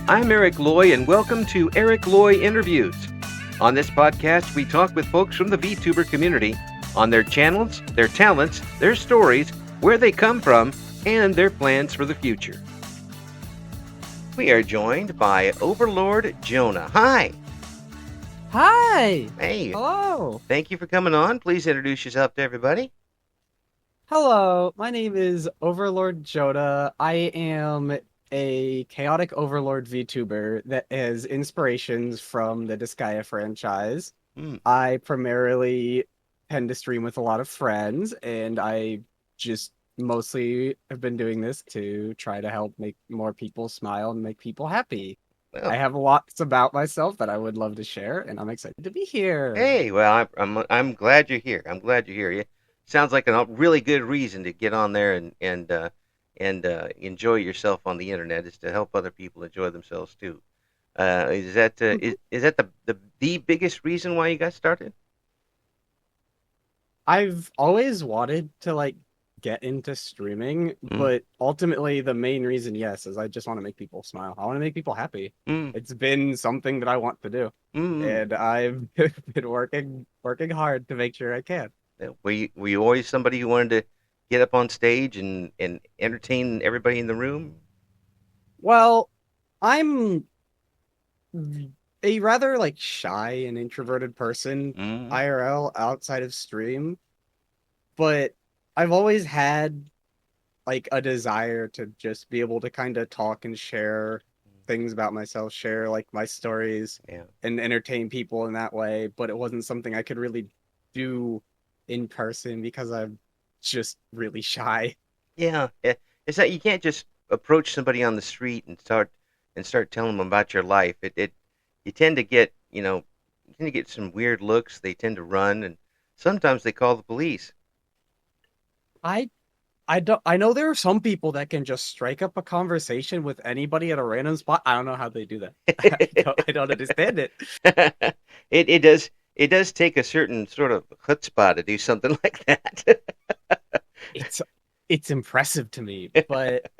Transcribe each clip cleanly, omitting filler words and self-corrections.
I'm Eric Loy, and welcome to Eric Loy Interviews. On this podcast, we talk with folks from the VTuber community on their channels, their talents, their stories, where they come from, and their plans for the future. We are joined by Overlord Jona. Hi. Hi. Hey. Hello. Thank you for coming on. Please introduce yourself to everybody. Hello. My name is Overlord Jona. I am a chaotic Overlord VTuber that has inspirations from the Disgaea franchise. I primarily tend to stream with a lot of friends, and I just mostly have been doing this to try to help make more people smile and make people happy. Well, I have lots about myself that I would love to share, and I'm excited to be here. hey, well, I'm glad you're here. I'm glad you're here. You sounds like a really good reason to get on there and enjoy yourself on the internet is to help other people enjoy themselves too. Is that the biggest reason why you got started? I've always wanted to get into streaming, but ultimately the main reason, yes, is I just want to make people smile. I want to make people happy. It's been something that I want to do, and I've been working hard to make sure I can. Were you always somebody who wanted to get up on stage and entertain everybody in the room? Well, I'm a rather shy and introverted person, IRL, outside of stream, but I've always had a desire to just be able to kind of talk and share things about myself, share my stories, and entertain people in that way, but it wasn't something I could really do in person because I'm just really shy. Yeah, it's that you can't just approach somebody on the street and start telling them about your life. You tend to get some weird looks. They tend to run, and sometimes they call the police. I know there are some people that can just strike up a conversation with anybody at a random spot. I don't know how they do that. I don't understand it. It does take a certain sort of chutzpah to do something like that. It's impressive to me, but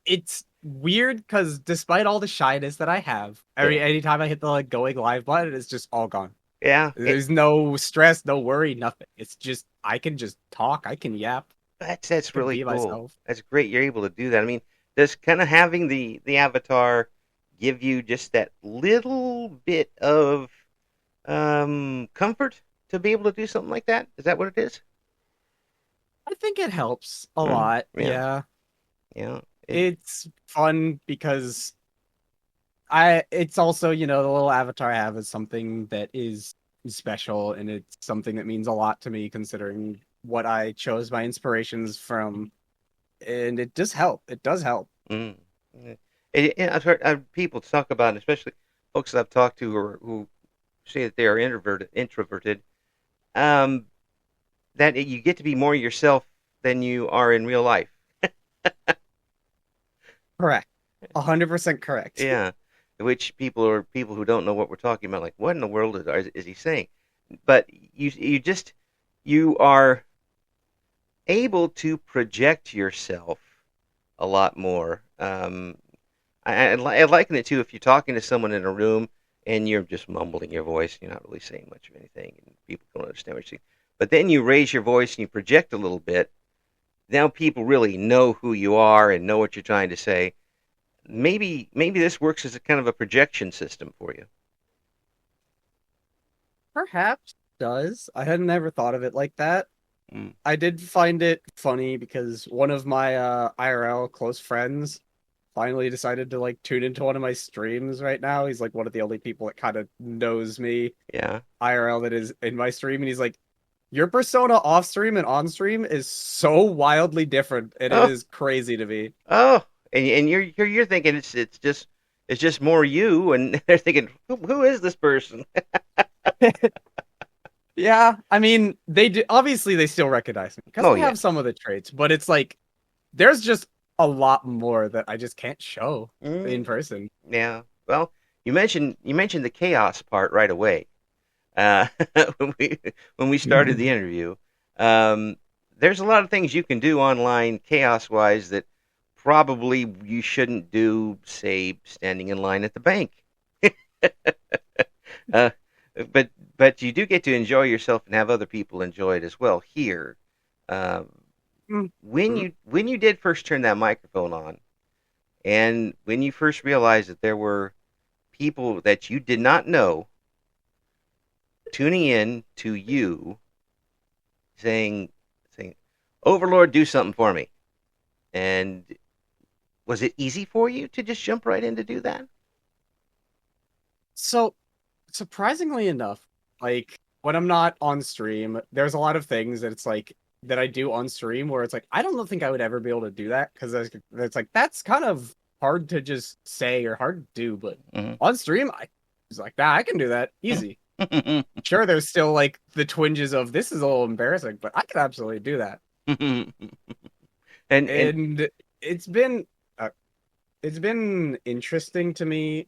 it's weird because despite all the shyness that I have, anytime I hit the going live button, it's just all gone. Yeah. There's no stress, no worry, nothing. It's just I can just talk, I can yap. That's really cool. Myself. That's great. You're able to do that. I mean, does kind of having the avatar give you just that little bit of comfort to be able to do something like that? Is that what it is? I think it helps a lot. Yeah. It's fun because it's also, the little avatar I have is something that is special, and it's something that means a lot to me considering what I chose my inspirations from, and it does help. It does help. I've heard people talk about, especially folks that I've talked to who say that they are introverted, that you get to be more yourself than you are in real life. Correct. 100% correct. Yeah. Which people who don't know what we're talking about, like, what in the world is he saying? But you are able to project yourself a lot more. I liken it to if you're talking to someone in a room and you're just mumbling your voice, you're not really saying much of anything, and people don't understand what you're saying. But then you raise your voice and you project a little bit. Now people really know who you are and know what you're trying to say. Maybe this works as a kind of a projection system for you. Perhaps it does. I had never thought of it like that. I did find it funny because one of my IRL close friends finally decided to tune into one of my streams right now. He's one of the only people that kind of knows me. Yeah. IRL that is in my stream, and he's like, your persona off stream and on stream is so wildly different, and it is crazy to me. Oh, and you're thinking it's just more you, and they're thinking, who is this person? Yeah, I mean, obviously they still recognize me because I have some of the traits, but it's there's just a lot more that I just can't show in person. Yeah. Well, you mentioned the chaos part right away. When we started the interview, there's a lot of things you can do online chaos-wise that probably you shouldn't do, say, standing in line at the bank. uh, but you do get to enjoy yourself and have other people enjoy it as well here. Uh, Mm-hmm. when you did first turn that microphone on, and when you first realized that there were people that you did not know tuning in to you saying, Overlord, do something for me. And was it easy for you to just jump right in to do that? So, surprisingly enough, like when I'm not on stream, there's a lot of things that it's like that I do on stream where it's like I don't think I would ever be able to do that because it's like that's kind of hard to just say or hard to do, but Mm-hmm. on stream I was like, nah, I can do that easy. Sure, there's still like the twinges of this is a little embarrassing, but I can absolutely do that. and And it's been uh, it's been interesting to me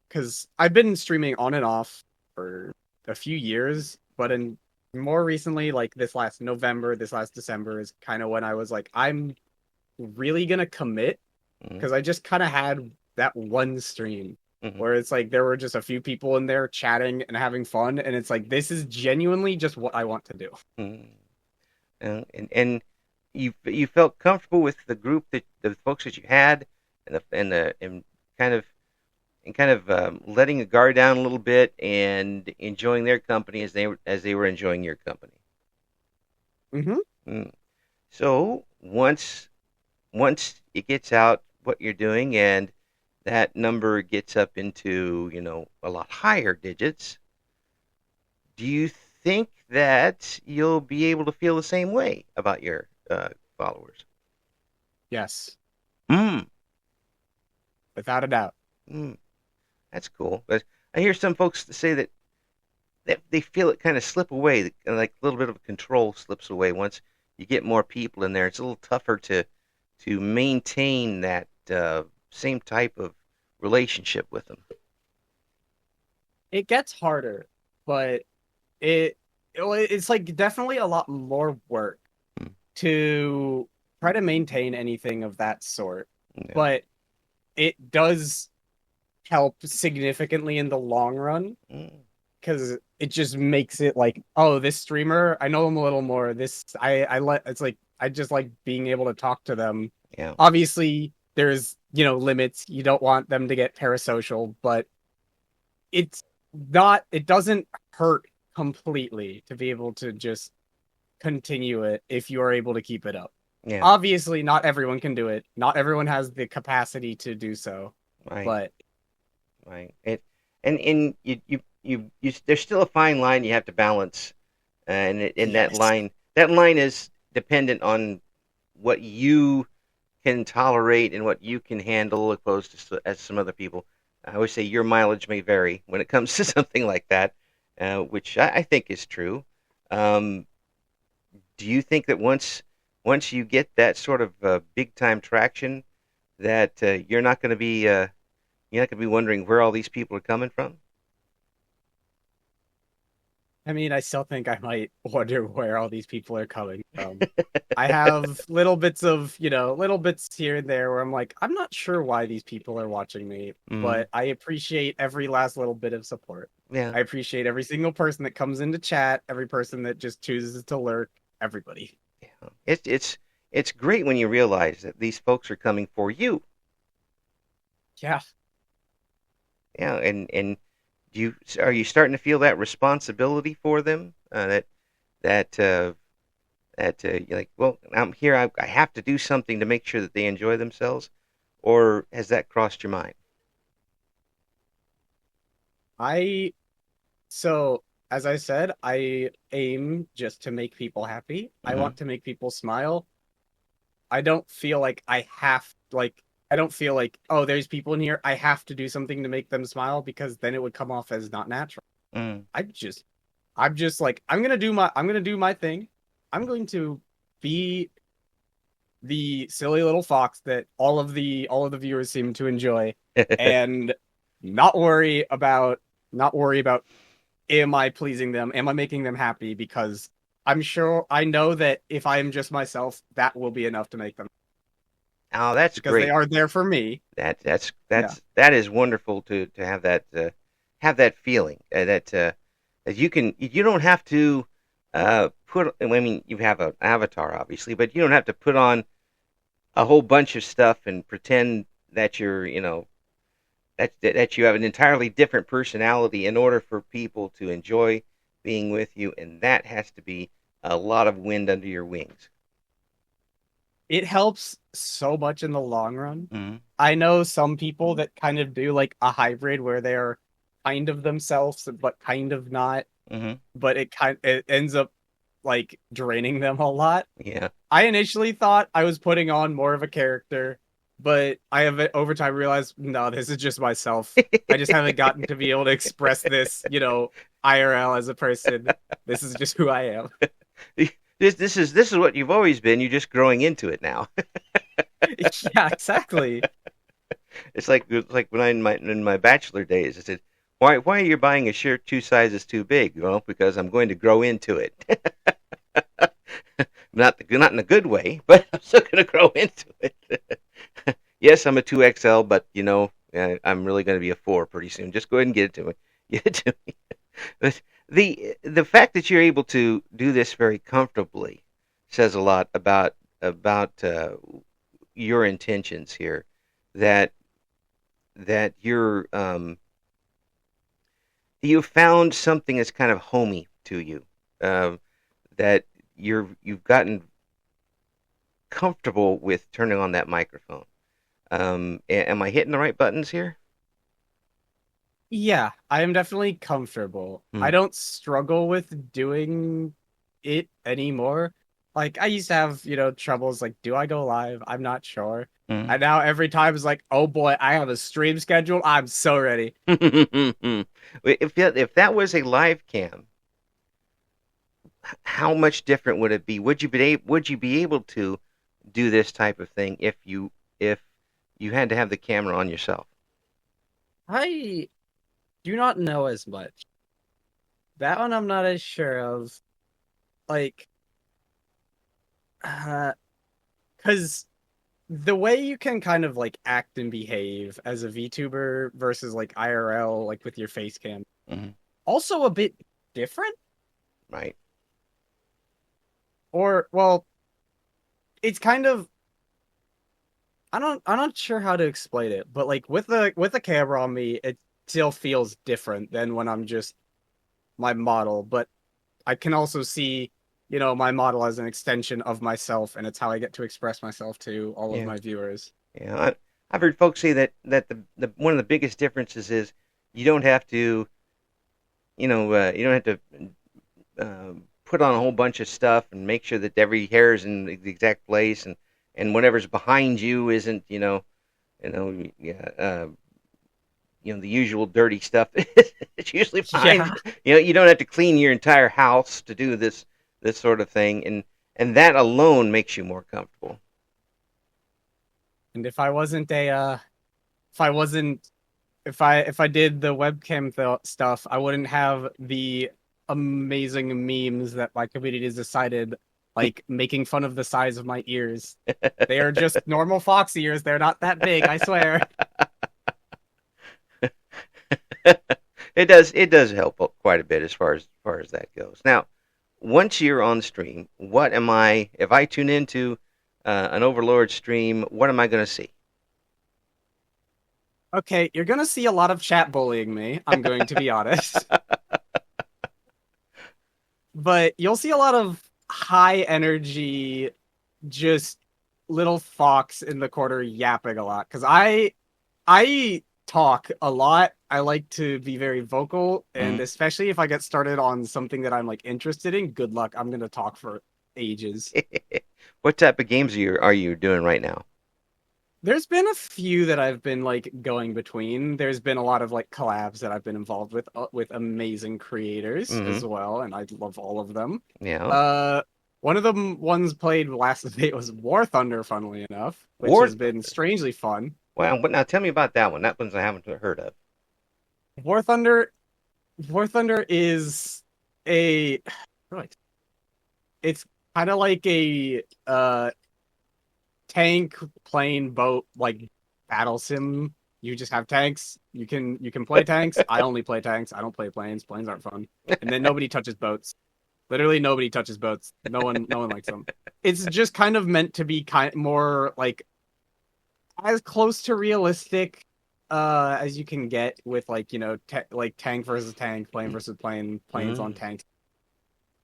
because I've been streaming on and off for a few years, but in more recently, like this last November, this last December is kind of when I was like, I'm really gonna commit mm-hmm. because I just kind of had that one stream Mm-hmm. where it's like there were just a few people in there chatting and having fun, and it's like this is genuinely just what I want to do. Mm-hmm. And you felt comfortable with the group that the folks that you had, and kind of letting the guard down a little bit and enjoying their company as they were enjoying your company. Mm-hmm. Mm. So once it gets out what you're doing and that number gets up into a lot higher digits, do you think that you'll be able to feel the same way about your followers? Yes, Mm, without a doubt. mm, that's cool. But I hear some folks say that they feel it kind of slip away, like a little bit of control slips away once you get more people in there. It's a little tougher to maintain that same type of relationship with them. It gets harder, but it it's like definitely a lot more work Mm, to try to maintain anything of that sort. yeah. But it does help significantly in the long run Mm, because it just makes it like, oh, this streamer, I know them a little more. This I let it's like I just like being able to talk to them. yeah. Obviously, there's limits. You don't want them to get parasocial, but it's not. It doesn't hurt completely to be able to just continue it if you are able to keep it up. Yeah. Obviously, not everyone can do it. Not everyone has the capacity to do so, Right. but Right. And there's still a fine line you have to balance, and yes. that line is dependent on what you can tolerate and what you can handle, opposed to as some other people. I always say your mileage may vary when it comes to something like that, which I think is true. Um, do you think that once you get that sort of big time traction, that you're not going to be wondering where all these people are coming from? I mean, I still think I might wonder where all these people are coming from. I have little bits here and there where I'm like, I'm not sure why these people are watching me, Mm, but I appreciate every last little bit of support. yeah. I appreciate every single person that comes into chat, every person that just chooses to lurk, everybody. Yeah. It's great when you realize that these folks are coming for you. Yeah. Yeah, and are you starting to feel that responsibility for them? That you're like, well, I'm here. I have to do something to make sure that they enjoy themselves, or has that crossed your mind? I So, as I said, I aim just to make people happy. I Mm-hmm. want to make people smile. I don't feel like I don't feel like, oh, there's people in here. I have to do something to make them smile because then it would come off as not natural. Mm. I just I'm just like I'm gonna do my thing. I'm going to be the silly little fox that all of the viewers seem to enjoy and not worry about not worry about am I pleasing them? Am I making them happy? Because I know that if I am just myself, that will be enough to make them. Oh, that's because they great. are there for me. Yeah. That is wonderful to have that feeling that you don't have to put. I mean, you have an avatar, obviously, but you don't have to put on a whole bunch of stuff and pretend that you're, that you have an entirely different personality in order for people to enjoy being with you, and that has to be a lot of wind under your wings. It helps so much in the long run. Mm-hmm. I know some people that kind of do like a hybrid where they're kind of themselves but kind of not, Mm-hmm. but it ends up like draining them a lot. Yeah. I initially thought I was putting on more of a character, but I have over time realized no, this is just myself. I just haven't gotten to be able to express this, IRL as a person. This is just who I am. This is what you've always been. You're just growing into it now. Yeah, exactly. It's like when I in my bachelor days, I said, "Why are you buying a shirt 2 sizes too big?" Well, because I'm going to grow into it. Not in a good way, but I'm still going to grow into it. Yes, I'm a 2XL, but I'm really going to be a 4 pretty soon. Just go ahead and get it to me. Get it to me. But the fact that you're able to do this very comfortably says a lot about your intentions here. That that you found something that's kind of homey to you. That you've gotten comfortable with turning on that microphone. Am I hitting the right buttons here? Yeah, I am definitely comfortable. I Hmm. don't struggle with doing it anymore. Like I used to have, troubles like, do I go live? I'm not sure. Hmm. And now every time it's like, oh boy, I have a stream schedule. I'm so ready. If that was a live cam, how much different would it be? Would you be able to do this type of thing if you had to have the camera on yourself? I do not know as much. That one I'm not as sure of. Like, uh, because the way you can kind of like act and behave as a VTuber versus like IRL, like with your face cam, Hmm. also a bit different. Right. Or, well, it's kind of I'm not sure how to explain it, but like with the camera on me, it still feels different than when I'm just my model. But I can also see, my model as an extension of myself, and it's how I get to express myself to all of Yeah. my viewers. Yeah. I've heard folks say that the one of the biggest differences is you don't have to you don't have to put on a whole bunch of stuff and make sure that every hair is in the exact place, and whatever's behind you isn't yeah, the usual dirty stuff. It's usually Yeah. behind. You don't have to clean your entire house to do this sort of thing, and that alone makes you more comfortable. And if I wasn't, if I did the webcam stuff, I wouldn't have the amazing memes that my community has decided, like making fun of the size of my ears. They are just normal fox ears. They're not that big, I swear. It does help quite a bit as far as that goes. Now, once you're on stream, what am I? If I tune into an Overlord stream, what am I going to see? Okay, you're gonna see a lot of chat bullying me, I'm going to be honest. But you'll see a lot of high energy, just little fox in the corner yapping a lot. Because I talk a lot. I like to be very vocal, and Mm. especially if I get started on something that I'm like interested in, good luck. I'm gonna talk for ages. What type of games are you doing right now? There's been a few that I've been like going between. There's been a lot of like collabs that I've been involved with amazing creators Hmm. as well, and I love all of them. Yeah. Uh, One of the ones played last night was War Thunder, funnily enough, which War has been Thunder. strangely fun. Wow. But now tell me about that one. That one's I haven't heard of. War Thunder, War Thunder is a right. It's kind of like a tank, plane, boat, like battle sim. You just have tanks. You can play tanks. I only play tanks. I don't play planes. Planes aren't fun. And then nobody touches boats. Literally nobody touches boats. No one likes them. It's just kind of meant to be kind more like as close to realistic as you can get with like like tank versus tank, plane versus plane, planes on Mm. tanks.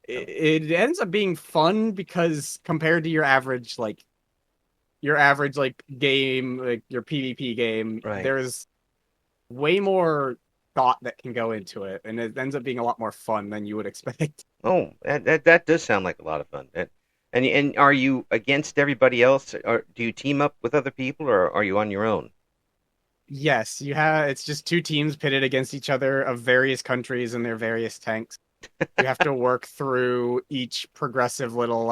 It ends up being fun because compared to your average game, like your PvP game, Right. there's way more thought that can go into it, and it ends up being a lot more fun than you would expect. Oh, that does sound like a lot of fun. And are you against everybody else, or do you team up with other people, or are you on your own? Yes, you have. It's just two teams pitted against each other of various countries and their various tanks. You have to work through each progressive little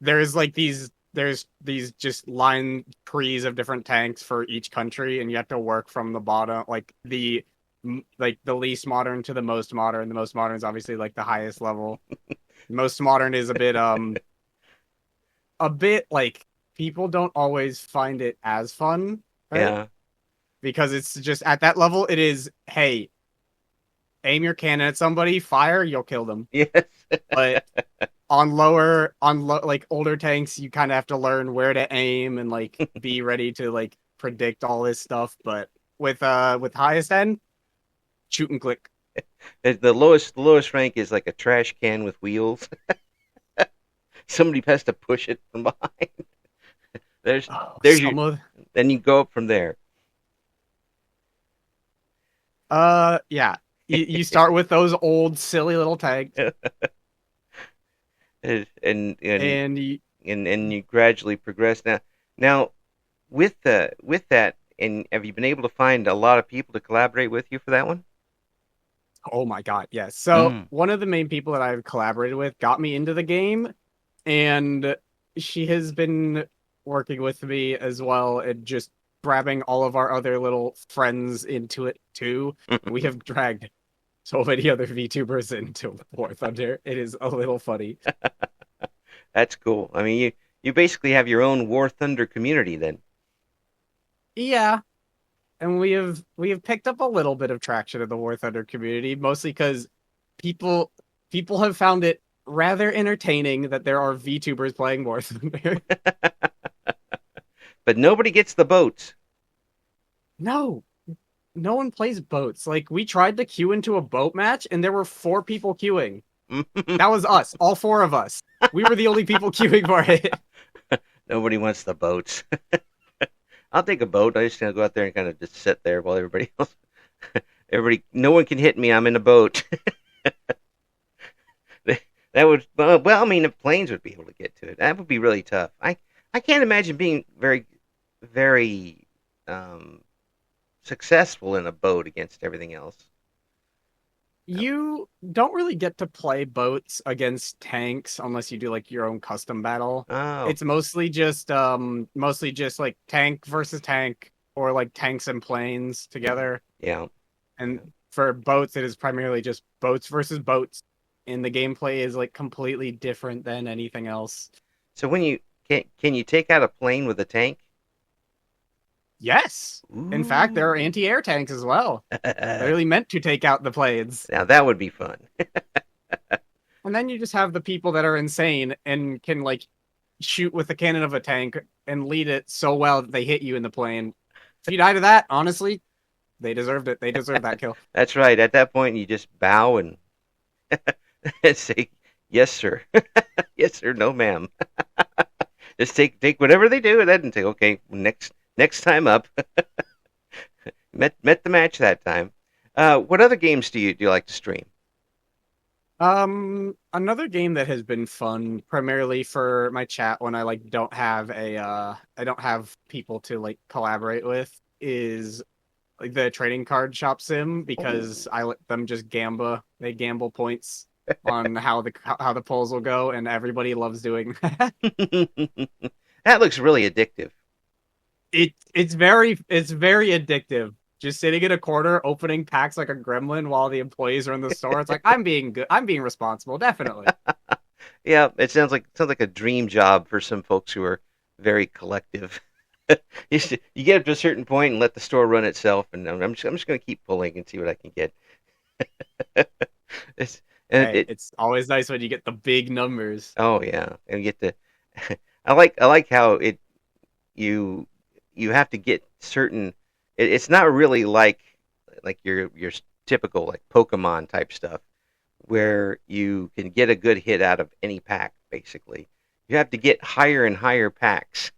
there's like these just line trees of different tanks for each country, and you have to work from the bottom, like the least modern to the most modern. The most modern is obviously like the highest level. Most modern is a bit like people don't always find it as fun, right? Yeah. Because it's just at that level, it is, hey, aim your cannon at somebody, fire, you'll kill them. Yes. But like older tanks, you kind of have to learn where to aim and like be ready to like predict all this stuff. But with highest end, shoot and click. The lowest rank is like a trash can with wheels. Somebody has to push it from behind. There's Oh, there's your some of then you go up from there. yeah. You start with those old silly little tanks, and and and you, and you gradually progress. Now with that, and have you been able to find a lot of people to collaborate with you for that one? oh my god, yes. So Mm. one of the main people that I've collaborated with got me into the game, and she has been working with me as well and just grabbing all of our other little friends into it too. We have dragged so many other VTubers into War Thunder. It is a little funny. That's cool. I mean, you basically have your own War Thunder community then. Yeah, and we have picked up a little bit of traction in the War Thunder community, mostly because people people have found it rather entertaining that there are VTubers playing War Thunder. But nobody gets the boats. No, no one plays boats. Like we tried to queue into a boat match, and there were four people queuing. That was us, all four of us. We were the only people queuing for it. Nobody wants the boats. I'll take a boat. I just gonna go out there and kind of just sit there while everybody else. No one can hit me. I'm in a boat. That would, well, I mean, if planes would be able to get to it, that would be really tough. I can't imagine being very um, successful in a boat against everything else. You don't really get to play boats against tanks unless you do like your own custom battle. Oh, It's mostly just like tank versus tank or like tanks and planes together. yeah. And for boats, it is primarily just boats versus boats. And the gameplay is like completely different than anything else. So when you can you take out a plane with a tank? Yes. In fact, there are Ooh. anti-air tanks as well. They're Now really meant to take out the planes. that would be fun. And then you just have the people that are insane and can like shoot with the cannon of a tank and lead it so well that they hit you in the plane. If you die to that, honestly, they deserved it. They deserved that kill. That's right. At that point, you just bow and say, "Yes, sir. Yes, sir. No, ma'am." Just take whatever they do, and then say, "Okay, next time up." Met the match that time. What other games do you like to stream? Another game that has been fun, primarily for my chat when I like I don't have people to like collaborate with, is like the trading card shop sim because Oh. I let them just gamble. They gamble points on how the polls will go, and everybody loves doing that. That looks really addictive. It's very addictive. Just sitting in a corner, opening packs like a gremlin while the employees are in the store. It's like I'm being good. I'm being responsible. Definitely. Yeah, it sounds like a dream job for some folks who are very collective. You get up to a certain point and let the store run itself, and I'm just going to keep pulling and see what I can get. it's, and Hey, it it's always nice when you get the big numbers. Oh yeah, and you get to. I like how you you have to get certain. It's not really like your typical like Pokemon type stuff where you can get a good hit out of any pack. Basically, you have to get higher and higher packs.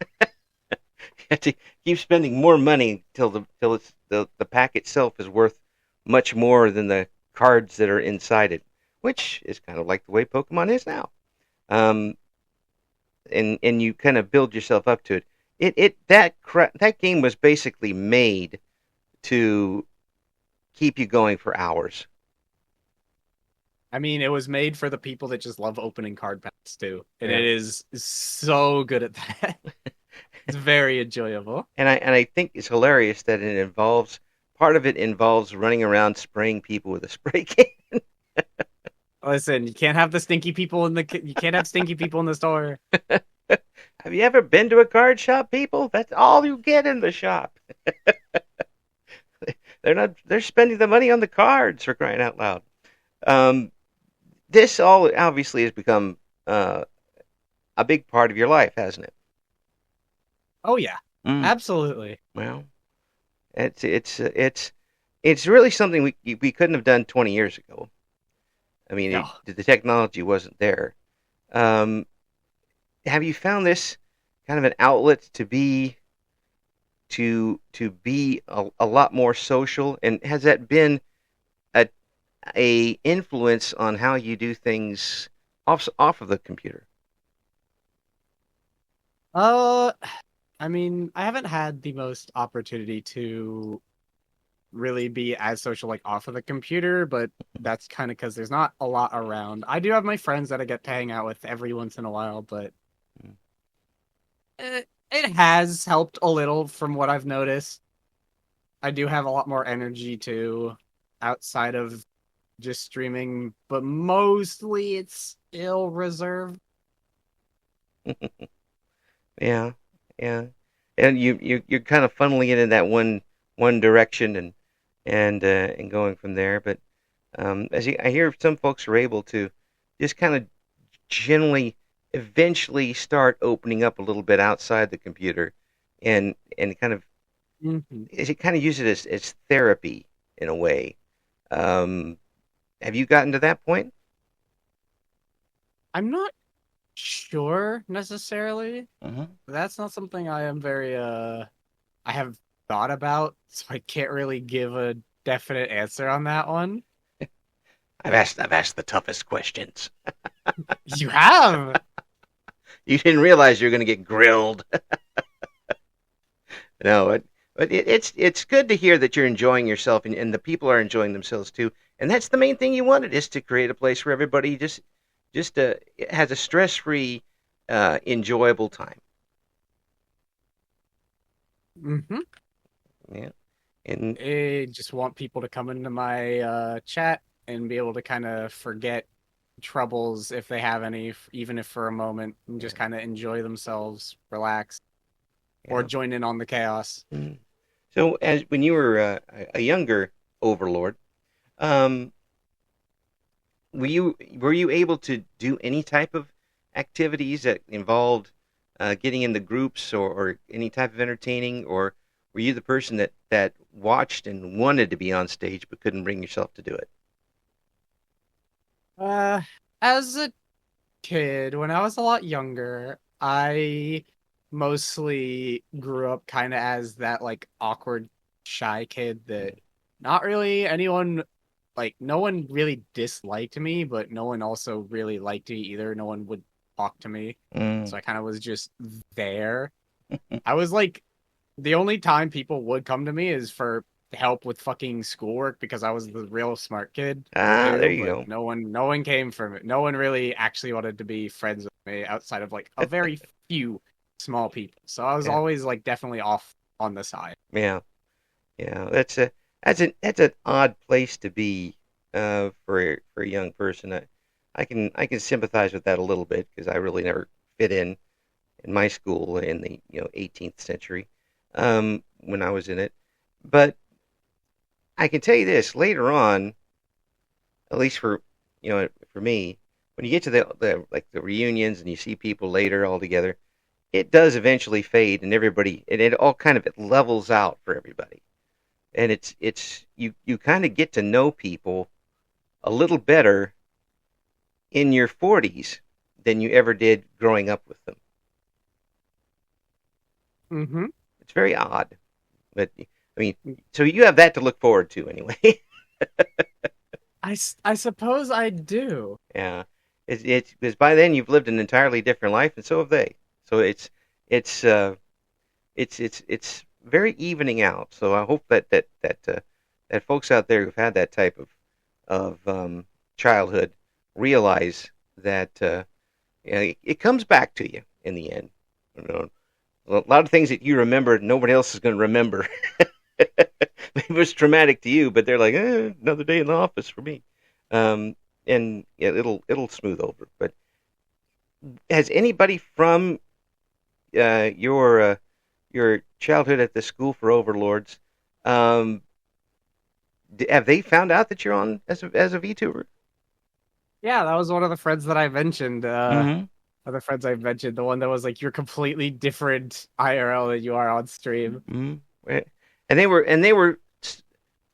You have to keep spending more money till the pack itself is worth much more than the cards that are inside it, which is kind of like the way Pokemon is now. Um, and you kind of build yourself up to it. That game was basically made to keep you going for hours. I mean, it was made for the people that just love opening card packs too, and it Yeah. is so good at that. It's very enjoyable. And I think it's hilarious that it involves part of it involves running around spraying people with a spray can. Listen, you can't have the stinky people in the you can't have stinky people in the store. Have you ever been to a card shop, people? That's all you get in the shop. They're spending the money on the cards for crying out loud. Um, this all obviously has become a big part of your life, hasn't it? Oh yeah, Mm. absolutely. Well, it's really something we couldn't have done 20 years ago. I mean, No. the technology wasn't there. Um, have you found this kind of an outlet to be a lot more social? And has that been a a influence on how you do things off of the computer? Uh, I mean, I haven't had the most opportunity to really be as social like off of the computer, but that's kind of because there's not a lot around. I do have my friends that I get to hang out with every once in a while, but it has helped a little from what I've noticed. I do have a lot more energy too outside of just streaming, but mostly it's still reserved. Yeah, yeah, and you're kind of funneling it in that one direction and going from there. But I hear some folks are able to just kind of generally eventually start opening up a little bit outside the computer and kind of Mhm. as you kind of use it as therapy in a way. Um, have you gotten to that point? I'm not sure necessarily. Hmm. That's not something I am very I have thought about, so I can't really give a definite answer on that one. I've asked the toughest questions. You have. You didn't realize you're going to get grilled. No, it's good to hear that you're enjoying yourself and the people are enjoying themselves too. And that's the main thing you wanted is to create a place where everybody just has a stress free, enjoyable time. Hmm. Yeah, and I just want people to come into my chat and be able to kind of forget troubles if they have any, even if for a moment, and just yeah, kind of enjoy themselves, relax, or yeah. join in on the chaos. Mm. So, as when you were a younger overlord, um, were you able to do any type of activities that involved getting in the groups or any type of entertaining, or were you the person that watched and wanted to be on stage but couldn't bring yourself to do it? Uh, as a kid, when I was a lot younger, I mostly grew up kind of as that like awkward, shy kid that not really anyone like no one really disliked me, but no one also really liked me either. No one would talk to me. Mm. So I kind of was just there. I was like the only time people would come to me is for help with fucking schoolwork because I was the real smart kid Ah, there too, you but go. no one came from it. No one really actually wanted to be friends with me outside of like a very few small people. So I was Yeah, always like definitely off on the side. yeah, yeah. That's an odd place to be for a young person. I can sympathize with that a little bit because I really never fit in. in my school in the 18th century when I was in it. But I can tell you this: later on, at least for me, when you get to the reunions and you see people later all together, it does eventually fade, and it all kind of it levels out for everybody, and it's you kind of get to know people a little better in your 40s than you ever did growing up with them. Mm-hmm. It's very odd, but I mean, so you have that to look forward to anyway. I suppose I do. Yeah, it's because by then you've lived an entirely different life, and so have they. So it's it's very evening out. So I hope that folks out there who've had that type of childhood realize that it comes back to you in the end. You know, a lot of things that you remember, nobody else is going to remember. Maybe it was traumatic to you, but they're like, another day in the office for me. Um, and yeah, it'll smooth over. But has anybody from uh, your uh, your childhood at the school for overlords, um, have they found out that you're on as a VTuber? Yeah, that was one of the friends that I mentioned. Mm-hmm. Other friends I mentioned, the one that was like, you're completely different IRL than you are on stream. Mm-hmm. And they were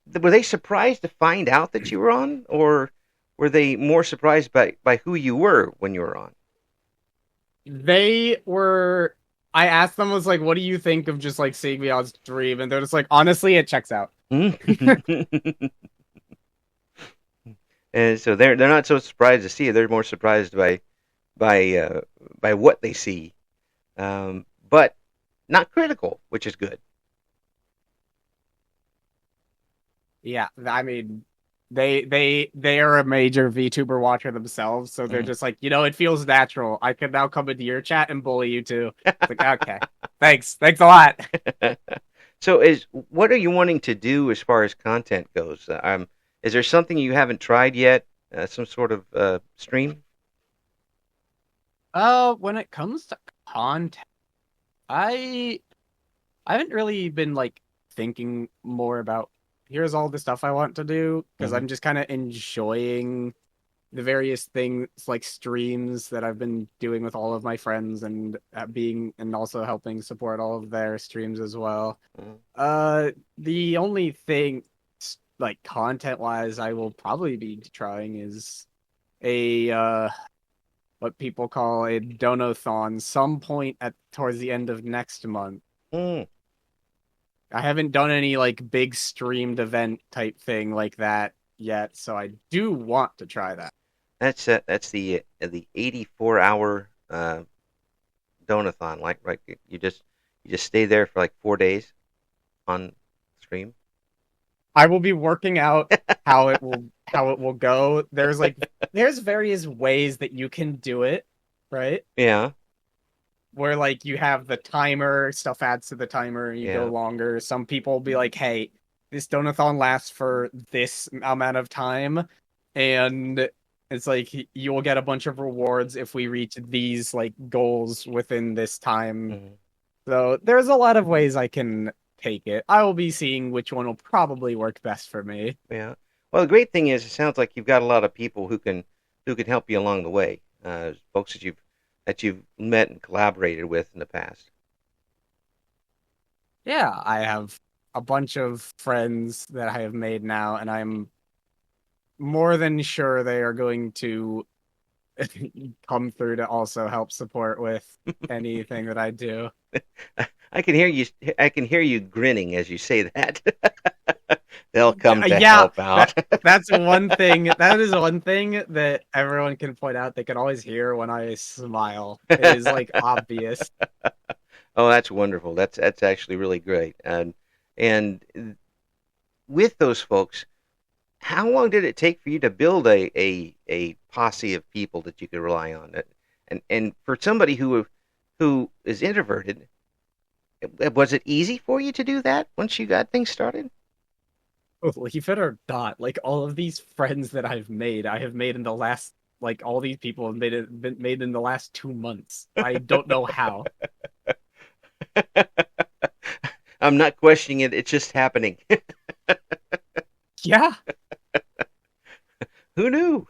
they surprised to find out that you were on, or were they more surprised by who you were when you were on? They were. I asked them, was like, what do you think of just like seeing me on stream? And they're just like, honestly, it checks out. And so they're not so surprised to see it. They're more surprised by uh, by what they see, but not critical, which is good. Yeah, I mean, they are a major VTuber watcher themselves, so they're Mm. just like, it feels natural. I can now come into your chat and bully you too. It's like, okay, thanks a lot. So, what are you wanting to do as far as content goes? Is there something you haven't tried yet? Some sort of stream? When it comes to content, I I haven't really been like thinking more about here's all the stuff I want to do because Hmm. I'm just kind of enjoying the various things like streams that I've been doing with all of my friends and being and also helping support all of their streams as well. Hmm. The only thing like content wise I will probably be trying is a what people call a donathon some point at towards the end of next month. Mm. I haven't done any like big streamed event type thing like that yet, so I do want to try that. That's the 84-hour donathon. Like, right, you just stay there for like 4 days on stream. I will be working out how it will go. There's various ways that you can do it, right? Yeah, Where like you have the timer, stuff adds to the timer, and you go yeah. longer. Some people will be like, "Hey, this donathon lasts for this amount of time," and it's like you will get a bunch of rewards if we reach these like goals within this time. Hmm. So there's a lot of ways I can take it. I will be seeing which one will probably work best for me. Yeah. Well, the great thing is, it sounds like you've got a lot of people who can help you along the way. Folks that you've met and collaborated with in the past. Yeah, I have a bunch of friends that I have made now, and I'm more than sure they are going to come through to also help support with anything that I do. I can hear you. I can hear you grinning as you say that. They'll come to Yeah, help out. that's one thing. That is one thing that everyone can point out. They can always hear when I smile. It is like obvious. Oh, that's wonderful. That's actually really great. And with those folks, how long did it take for you to build a posse of people that you could rely on? And for somebody who is introverted, was it easy for you to do that once you got things started? Believe it or not, like all of these friends that I've made, I have made in the last like all these people have been made in the last 2 months. I don't know how. I'm not questioning it. It's just happening. Yeah, Who knew?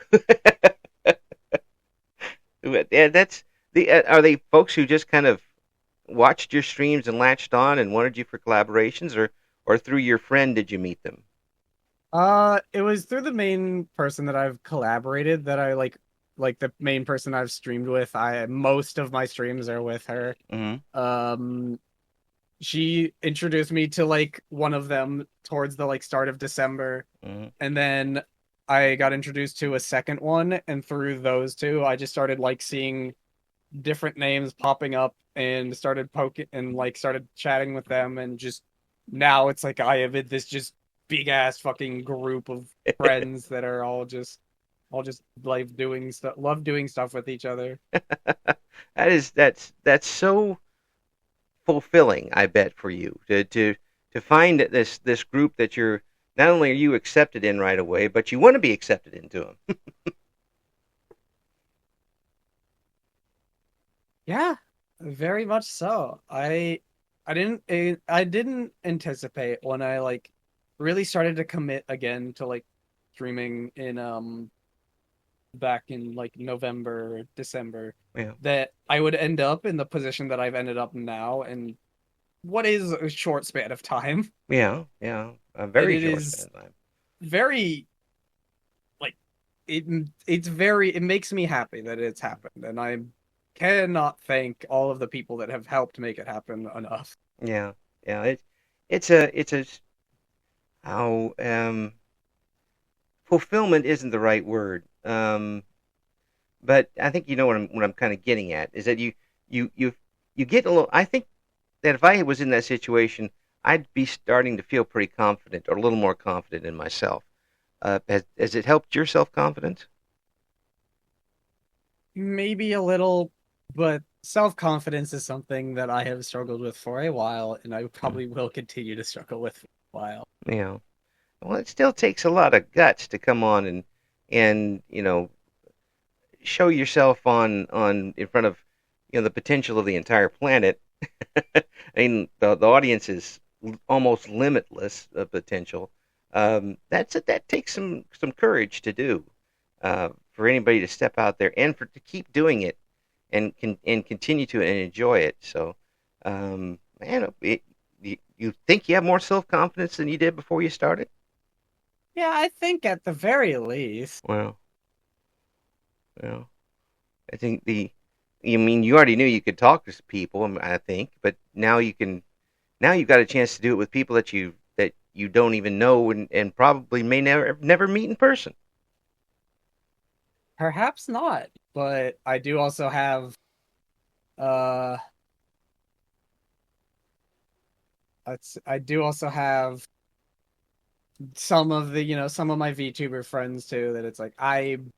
Yeah, that's the. Are they folks who just kind of watched your streams and latched on and wanted you for collaborations, or through your friend did you meet them? it was through the main person that I've collaborated that I like the main person I've streamed with. I most of my streams are with her. Mm-hmm. Um, she introduced me to like one of them towards the like start of December, Mm-hmm. and then I got introduced to a second one, and through those two, I just started like seeing different names popping up and started poking and like started chatting with them, and just now it's like I have this just big ass fucking group of friends that are all just like love doing stuff with each other. That's so fulfilling, I bet, for you to find this group that you're not only are you accepted in right away, but you want to be accepted into them. Yeah, very much so. I didn't anticipate when I like really started to commit again to like streaming in back in like November, December, Yeah, that I would end up in the position that I've ended up now in what is a short span of time. yeah, yeah. A And very it short span is of time. very like it it's very it makes me happy that it's happened, and I cannot thank all of the people that have helped make it happen enough. Yeah, yeah. It's a how fulfillment isn't the right word. But I think you know what I'm kind of getting at is that you you you get a little. I think that if I was in that situation, I'd be starting to feel pretty confident or a little more confident in myself. Has it helped your self confidence? Maybe a little, but self-confidence is something that I have struggled with for a while, and I Mm, probably will continue to struggle with for a while. yeah. Well, it still takes a lot of guts to come on and show yourself on in front of the potential of the entire planet. I mean, the audience is almost limitless potential. That takes some courage to do for anybody to step out there and to keep doing it and continue to and enjoy it. So, man, you think you have more self confidence than you did before you started? Yeah, I think at the very least. Well, well, I think you mean you already knew you could talk to people, I think, but now you've got a chance to do it with people that you don't even know and probably may never meet in person. Perhaps not, but uh I do also have some of my VTuber friends too that it's like I'm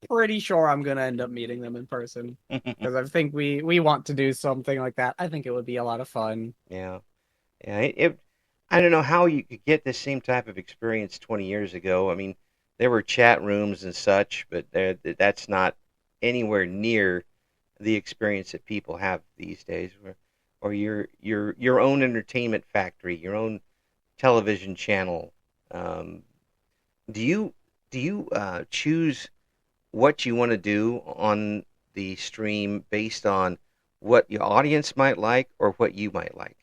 pretty sure I'm gonna end up meeting them in person because I think we want to do something like that. I think it would be a lot of fun. Yeah, yeah. I don't know how you could get the same type of experience 20 years ago. I mean, there were chat rooms and such, but that's not anywhere near the experience that people have these days. Or your own entertainment factory, your own television channel. Um, do you choose what you want to do on the stream based on what your audience might like or what you might like?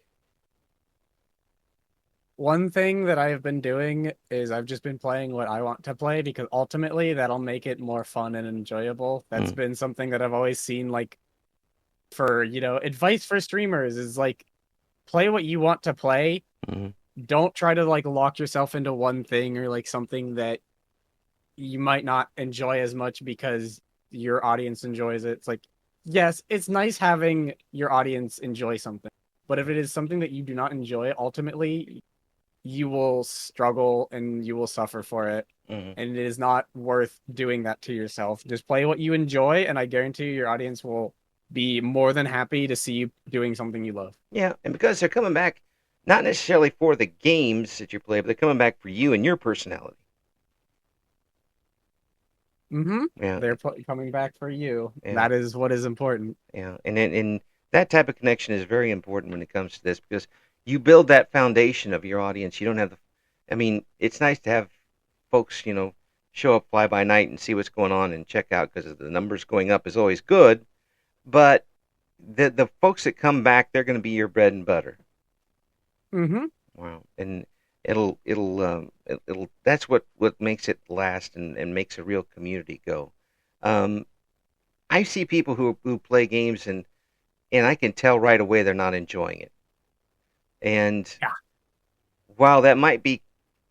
One thing that I have been doing is I've just been playing what I want to play because ultimately that'll make it more fun and enjoyable. That's Mm, been something that I've always seen like for, advice for streamers is like play what you want to play. mm, Don't try to like lock yourself into one thing or like something that you might not enjoy as much because your audience enjoys it. It's like, yes, it's nice having your audience enjoy something, but if it is something that you do not enjoy, ultimately you will struggle and you will suffer for it. mm. And it is not worth doing that to yourself. Just play what you enjoy, and I guarantee you your audience will be more than happy to see you doing something you love. Yeah, and because they're coming back not necessarily for the games that you play, but they're coming back for you and your personality. Mm-hmm. Yeah, They're coming back for you. yeah, That is what is important. yeah. And that type of connection is very important when it comes to this because you build that foundation of your audience. You don't have the, I mean, it's nice to have folks, show up fly by night and see what's going on and check out because the numbers going up is always good. But the folks that come back, they're going to be your bread and butter. Mm-hmm. Wow, and it'll that's what makes it last and makes a real community go. Um, I see people who play games and I can tell right away they're not enjoying it. And Yeah. while that might be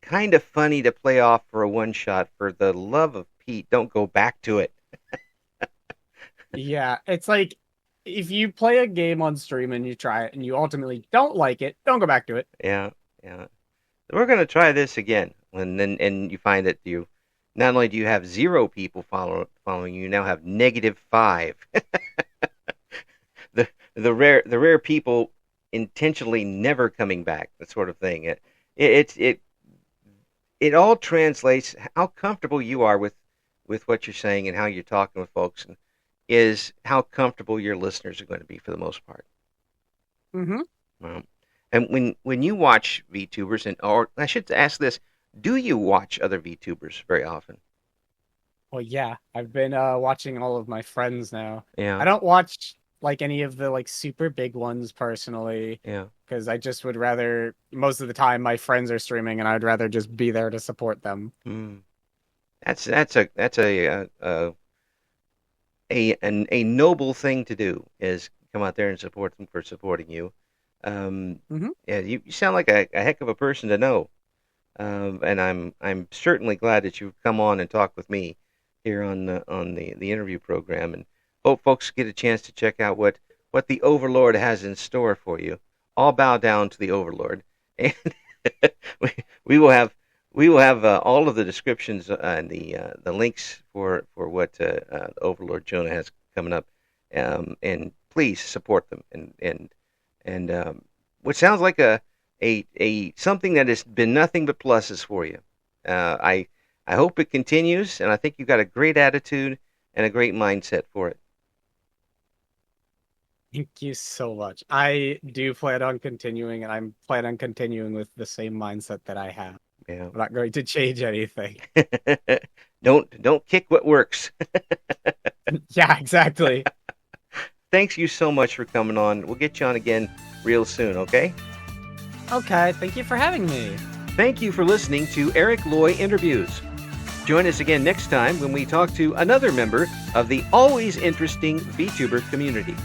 kind of funny to play off for a one shot, for the love of Pete, don't go back to it. Yeah. It's like if you play a game on stream and you try it and you ultimately don't like it, don't go back to it. Yeah, yeah. We're gonna try this again, and you find that you not only do you have zero people following you, you now have -5. The rare people intentionally never coming back, that sort of thing. It all translates how comfortable you are with what you're saying and how you're talking with folks, and is how comfortable your listeners are going to be for the most part. Mm-hmm. Um, and when you watch VTubers, or I should ask this, do you watch other VTubers very often? Well, yeah, I've been watching all of my friends now. I Yeah, don't watch like any of the like super big ones personally yeah. because I just would rather most of the time my friends are streaming and I'd rather just be there to support them. Mm. That's a noble thing to do, is come out there and support them for supporting you. Hmm. Yeah, you sound like a heck of a person to know. And I'm certainly glad that you've come on and talked with me here on the interview program, and hope folks get a chance to check out what the Overlord has in store for you. All bow down to the Overlord, and we, we will have all of the descriptions and the links for what Overlord Jona has coming up, and please support them, and what sounds like a something that has been nothing but pluses for you. I hope it continues, and I think you've got a great attitude and a great mindset for it. Thank you so much. I do plan on continuing, and I'm plan on continuing with the same mindset that I have. Yeah. I'm not going to change anything. Don't kick what works. Yeah, exactly. Thanks you so much for coming on. We'll get you on again real soon, okay? Okay, thank you for having me. Thank you for listening to Eric Loy Interviews. Join us again next time when we talk to another member of the always interesting VTuber community.